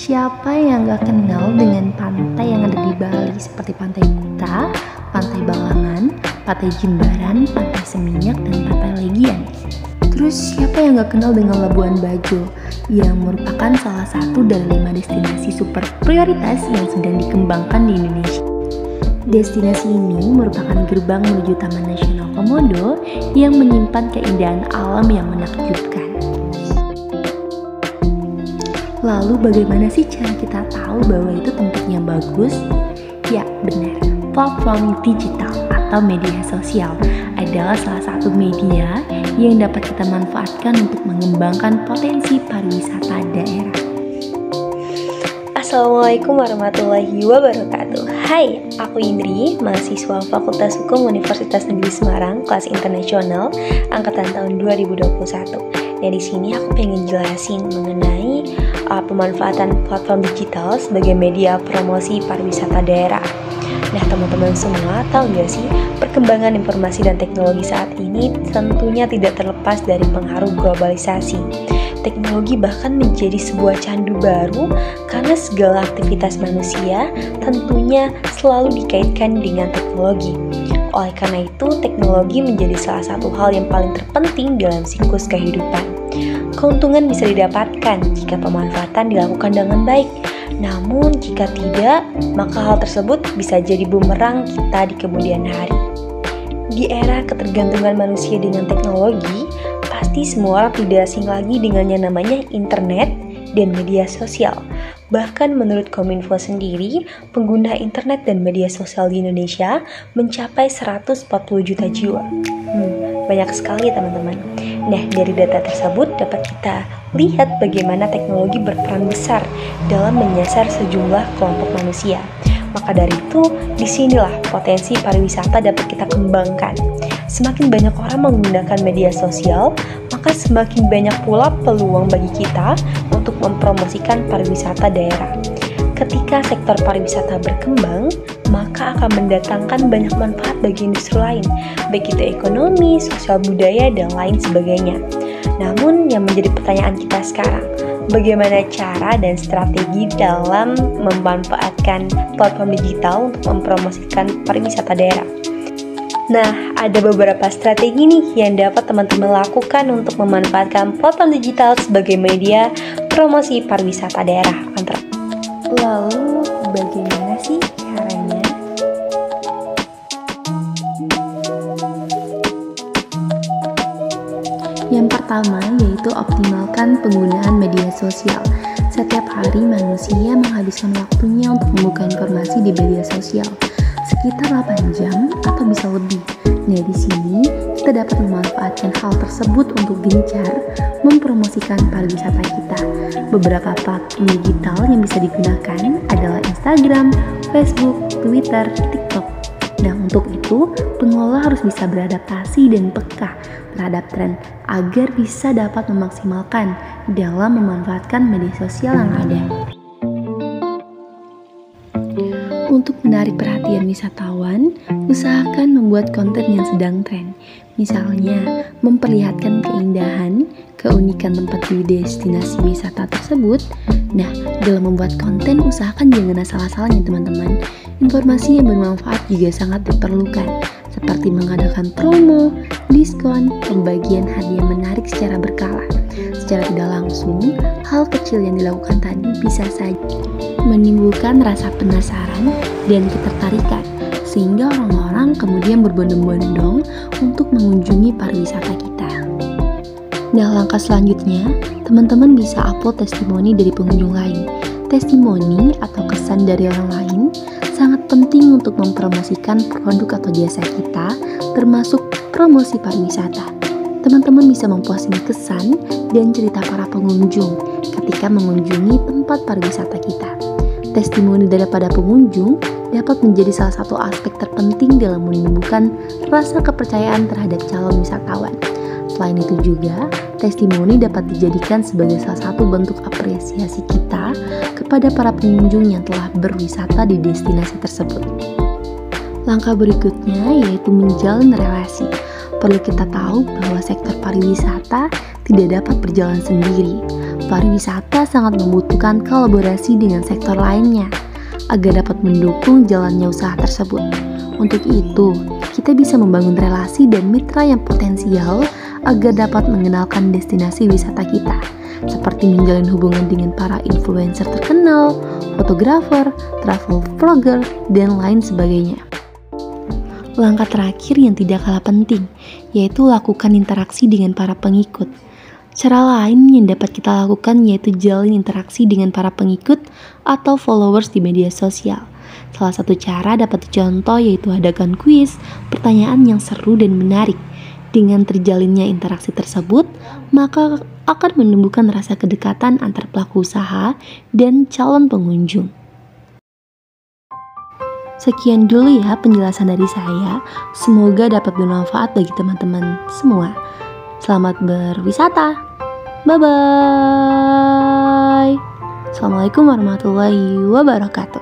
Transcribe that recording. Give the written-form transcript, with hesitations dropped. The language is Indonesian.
Siapa yang gak kenal dengan pantai yang ada di Bali seperti Pantai Kuta, Pantai Balangan, Pantai Jimbaran, Pantai Seminyak, dan Pantai Legian? Terus siapa yang gak kenal dengan Labuan Bajo yang merupakan salah satu dari 5 destinasi super prioritas yang sedang dikembangkan di Indonesia? Destinasi ini merupakan gerbang menuju Taman Nasional Komodo yang menyimpan keindahan alam yang menakjubkan. Lalu bagaimana sih cara kita tahu bahwa itu tempatnya bagus? Ya benar, platform digital atau media sosial adalah salah satu media yang dapat kita manfaatkan untuk mengembangkan potensi pariwisata daerah. Assalamualaikum warahmatullahi wabarakatuh. Hai, aku Indri, mahasiswa Fakultas Hukum Universitas Negeri Semarang, kelas internasional, angkatan tahun 2021. Nah, di sini aku pengen jelasin mengenai pemanfaatan platform digital sebagai media promosi pariwisata daerah. Nah, teman-teman semua tahu nggak sih, perkembangan informasi dan teknologi saat ini tentunya tidak terlepas dari pengaruh globalisasi. Teknologi bahkan menjadi sebuah candu baru karena segala aktivitas manusia tentunya selalu dikaitkan dengan teknologi. Oleh karena itu, teknologi menjadi salah satu hal yang paling terpenting dalam siklus kehidupan. Keuntungan bisa didapatkan jika pemanfaatan dilakukan dengan baik. Namun, jika tidak, maka hal tersebut bisa jadi bumerang kita di kemudian hari. Di era ketergantungan manusia dengan teknologi, pasti semua orang tidak asing lagi dengan yang namanya internet dan media sosial. Bahkan menurut Kominfo sendiri, pengguna internet dan media sosial di Indonesia mencapai 140 juta jiwa. Banyak sekali teman-teman. Nah, dari data tersebut dapat kita lihat bagaimana teknologi berperan besar dalam menyasar sejumlah kelompok manusia. Maka dari itu, disinilah potensi pariwisata dapat kita kembangkan. Semakin banyak orang menggunakan media sosial, maka semakin banyak pula peluang bagi kita untuk mempromosikan pariwisata daerah. Ketika sektor pariwisata berkembang, maka akan mendatangkan banyak manfaat bagi industri lain, baik itu ekonomi, sosial budaya, dan lain sebagainya. Namun yang menjadi pertanyaan kita sekarang, bagaimana cara dan strategi dalam memanfaatkan platform digital untuk mempromosikan pariwisata daerah? Nah, ada beberapa strategi nih yang dapat teman-teman lakukan untuk memanfaatkan platform digital sebagai media promosi pariwisata daerah. Lalu bagaimana sih caranya? Yang pertama yaitu optimalkan penggunaan media sosial. Setiap hari manusia menghabiskan waktunya untuk membuka informasi di media sosial, sekitar 8 jam atau bisa lebih. Nah, di sini kita dapat memanfaatkan hal tersebut untuk gencar mempromosikan pariwisata kita. Beberapa platform digital yang bisa digunakan adalah Instagram, Facebook, Twitter, TikTok. Nah, untuk itu, pengelola harus bisa beradaptasi dan peka terhadap tren agar bisa dapat memaksimalkan dalam memanfaatkan media sosial yang ada. Untuk menarik perhatian wisatawan, usahakan membuat konten yang sedang tren. Misalnya, memperlihatkan keindahan, keunikan tempat di destinasi wisata tersebut. Nah, dalam membuat konten, usahakan jangan asal-asalnya teman-teman. Informasi yang bermanfaat juga sangat diperlukan, seperti mengadakan promo, diskon, pembagian hadiah menarik secara berkala. Secara tidak langsung, hal kecil yang dilakukan tadi bisa saja menimbulkan rasa penasaran dan ketertarikan, sehingga orang-orang kemudian berbondong-bondong untuk mengunjungi pariwisata kita. Nah, langkah selanjutnya, teman-teman bisa upload testimoni dari pengunjung lain. Testimoni atau kesan dari orang lain sangat penting untuk mempromosikan produk atau jasa kita, termasuk promosi pariwisata. Teman-teman bisa memposting kesan dan cerita para pengunjung ketika mengunjungi tempat pariwisata kita. Testimoni daripada pengunjung dapat menjadi salah satu aspek terpenting dalam menumbuhkan rasa kepercayaan terhadap calon wisatawan. Selain itu juga, testimoni dapat dijadikan sebagai salah satu bentuk apresiasi kita kepada para pengunjung yang telah berwisata di destinasi tersebut. Langkah berikutnya yaitu menjalin relasi. Perlu kita tahu bahwa sektor pariwisata tidak dapat berjalan sendiri. pariwisata sangat membutuhkan kolaborasi dengan sektor lainnya agar dapat mendukung jalannya usaha tersebut. Untuk itu, kita bisa membangun relasi dan mitra yang potensial agar dapat mengenalkan destinasi wisata kita, seperti menjalin hubungan dengan para influencer terkenal, fotografer, travel vlogger, dan lain sebagainya. Langkah terakhir yang tidak kalah penting, yaitu lakukan interaksi dengan para pengikut. Cara lain yang dapat kita lakukan yaitu jalin interaksi dengan para pengikut atau followers di media sosial. Salah satu cara dapat dicontoh yaitu adakan kuis, pertanyaan yang seru dan menarik. Dengan terjalinnya interaksi tersebut, maka akan menumbuhkan rasa kedekatan antar pelaku usaha dan calon pengunjung. Sekian dulu ya penjelasan dari saya. Semoga dapat bermanfaat bagi teman-teman semua. Selamat berwisata. Bye-bye. Assalamualaikum warahmatullahi wabarakatuh.